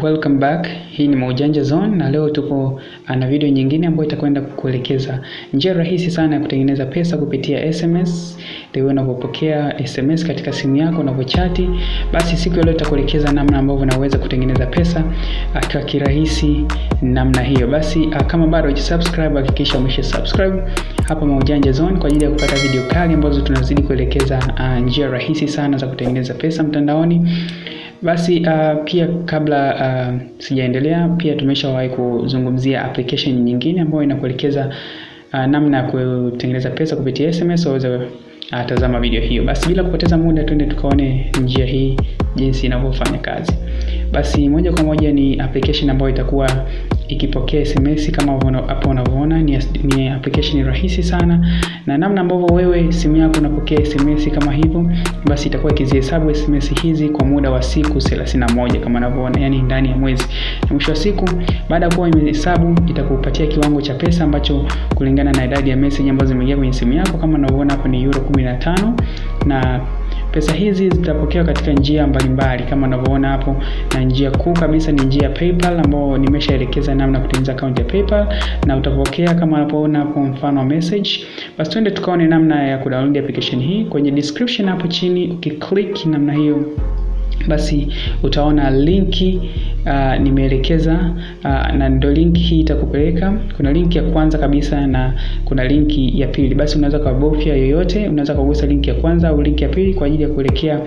Welcome back. Hii ni Maujanja Zone na leo tupo na video nyingine ambayo itakwenda kukuelekeza njia rahisi sana ya kutengeneza pesa kupitia SMS. Leo unapopokea SMS katika simu yako unapochati, basi siku leo nitakuelekeza namna ambavyo unaweza kutengeneza pesa kwa kirahisi namna hiyo. Basi kama bado hujasubscribe, hakikisha umesha-subscribe hapa Maujanja Zone kwa ajili ya kupata video kali ambazo tunazidi kuelekeza njia rahisi sana za kutengeneza pesa mtandaoni. Basi pia kabla sijaendelea, pia tumeshawahi kuzungumzia application nyingine ambayo inakuelekeza namna ya kutengeneza pesa kupitia SMS. Waweza tazama video hiyo. Basi bila kupoteza muda, twende tukaone njia hii jinsi inavyofanya kazi. Basi moja kwa moja ni application ambayo itakuwa ikipokea SMS kama hapo unavyoona. Ni application rahisi sana, na namna ambavyo wewe simu yako unapokea SMS kama hivyo, basi itakuwa ikizihesabu SMS hizi kwa muda wa siku 31 kama unavyoona, yani ndani ya mwezi. Na mwisho wa siku, baada ya kuwa imehesabu, itakupatia kiwango cha pesa ambacho kulingana na idadi ya message ambazo zimeingia kwenye simu yako. Kama unavyoona hapo ni euro 15, na pesa hizi zitapokewa katika njia mbalimbali kama unavyoona hapo, na njia kuu kabisa ni njia ya PayPal ambayo nimeshaelekeza namna kutengeneza account ya PayPal, na utapokea kama unapoona hapo mfano wa message. Basi twende tukaone namna ya kudownload application hii. Kwenye description hapo chini ukiklik namna hiyo, basi utaona linki nimeelekeza, na ndio link hii itakupeleka. Kuna link ya kwanza kabisa na kuna linki ya pili. Basi unaweza kubofya yoyote, unaweza kugusa link ya kwanza au link ya pili kwa ajili ya kuelekea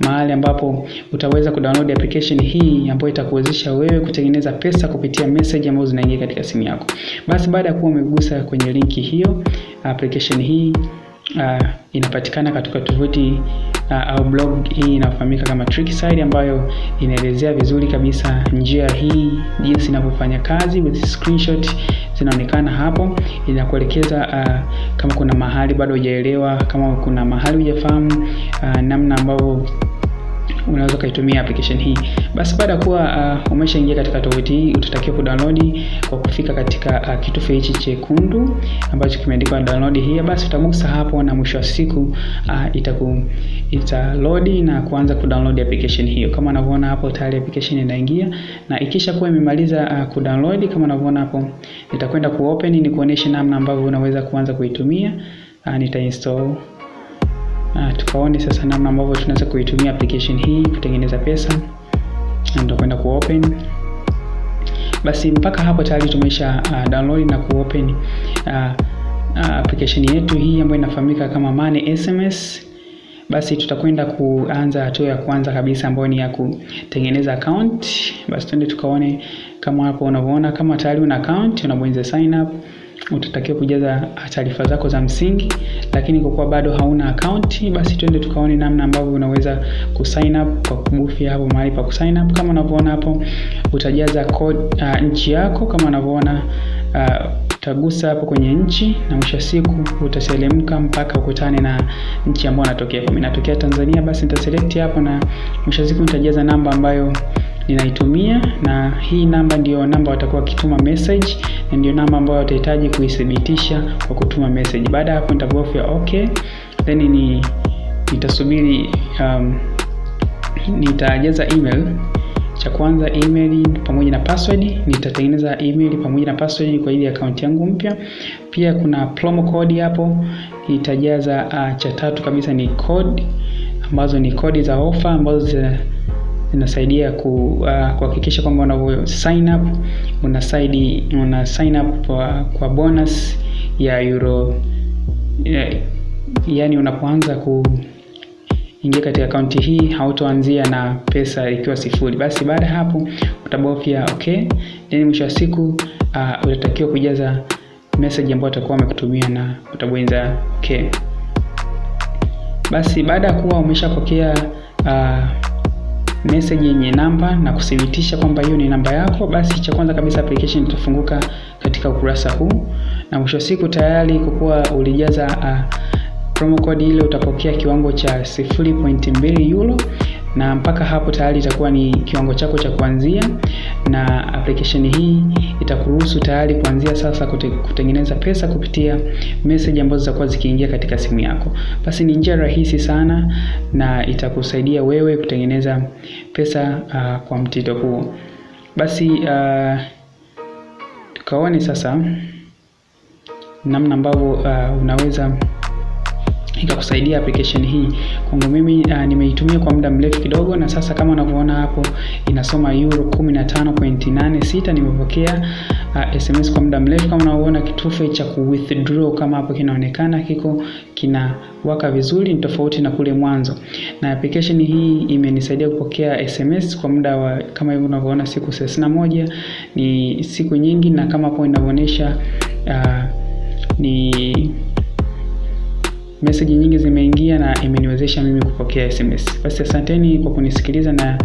mahali ambapo utaweza kudownload application hii ambayo itakuwezesha wewe kutengeneza pesa kupitia message ambazo zinaingia katika simu yako. Basi baada ya kuwa umegusa kwenye linki hiyo, application hii inapatikana katika tovuti au blog hii inafahamika kama Trickside, ambayo inaelezea vizuri kabisa njia hii jinsi inavyofanya kazi. With screenshot zinaonekana hapo, inakuelekeza kama kuna mahali bado hujaelewa, kama kuna mahali hujafahamu namna ambavyo unaweza kuitumia application hii. Basi baada ya kuwa umeshaingia katika tovuti hii, utatakiwa kudownload kwa kufika katika kitufe hichi chekundu ambacho kimeandikwa download here. Basi utagusa hapo, na mwisho wa siku ita-load na kuanza kudownload application hiyo. Kama unavyoona hapo tayari application inaingia, na ikisha kuwa imemaliza kudownload kama unavyoona hapo, nitakwenda kuopen ni kuonesha namna ambavyo unaweza kuanza kuitumia. Nita-install tukaone sasa namna ambavyo tunaweza kuitumia application hii kutengeneza pesa. Ndio kwenda kuopen. Basi mpaka hapo tayari tumesha download na kuopen application yetu hii ambayo inafahamika kama Money SMS. Basi tutakwenda kuanza hatua ya kwanza kabisa ambayo ni ya kutengeneza account. Basi twende tukaone kama hapo unavyoona, kama tayari una account unabonyeza sign up. Utatakiwa kujaza taarifa zako za msingi, lakini kwa kuwa bado hauna account, basi twende tukaone namna ambavyo unaweza kusign up kwa kubofya hapo mahali pa kusign up. Kama unavyoona hapo, utajaza code nchi yako kama unavyoona, utagusa hapo kwenye nchi, na mwisho siku utaselemka mpaka ukutane na nchi ambayo unatokea. Mimi natokea Tanzania, basi nitaselect hapo, na mwisho siku nitajaza namba ambayo ninaitumia, na hii namba ndio namba watakuwa kituma message, na ndio namba ambayo watahitaji kuithibitisha kwa kutuma message. Baada hapo nitabofya okay, then nitasubiri nitajaza email. Cha kwanza email pamoja na password. Nitatengeneza email pamoja na password kwa ajili ya account yangu mpya. Pia kuna promo code hapo nitajaza. Cha tatu kabisa ni code, ambazo ni kodi za offer ambazo zinasaidia kuhakikisha kwamba unavyo sign up una sign up kwa bonus ya euro, yani unapoanza kuingia katika akaunti hii hautoanzia na pesa ikiwa sifuri. Basi baada hapo utabofya okay, then mwisho wa siku utatakiwa kujaza message ambayo utakuwa umekutumia na utabonyeza okay. Basi baada ya kuwa umeshapokea message yenye namba na kuthibitisha kwamba hiyo ni namba yako, basi cha kwanza kabisa application itafunguka katika ukurasa huu, na mwisho siku tayari kwa kuwa ulijaza promo code ile utapokea kiwango cha 0.2 euro, na mpaka hapo tayari itakuwa ni kiwango chako cha kuanzia, na application hii itakuruhusu tayari kuanzia sasa kutengeneza pesa kupitia message ambazo zitakuwa zikiingia katika simu yako. Basi ni njia rahisi sana na itakusaidia wewe kutengeneza pesa kwa mtindo huo. Basi tukaone sasa namna ambavyo unaweza ikakusaidia application hii. Kwangu mimi nimeitumia kwa muda mrefu kidogo, na sasa kama unavyoona hapo inasoma euro 15.86. Nimepokea SMS kwa muda mrefu. Kama unavyoona kitufe cha ku withdraw kama hapo kinaonekana kinawaka vizuri, ni tofauti na kule mwanzo. Na application hii imenisaidia kupokea SMS kwa muda wa kama hivyo unavyoona siku 31. Ni siku nyingi, na kama hapo inavyoonyesha ni message nyingi zimeingia na imeniwezesha mimi kupokea SMS. Basi asanteni kwa kunisikiliza, na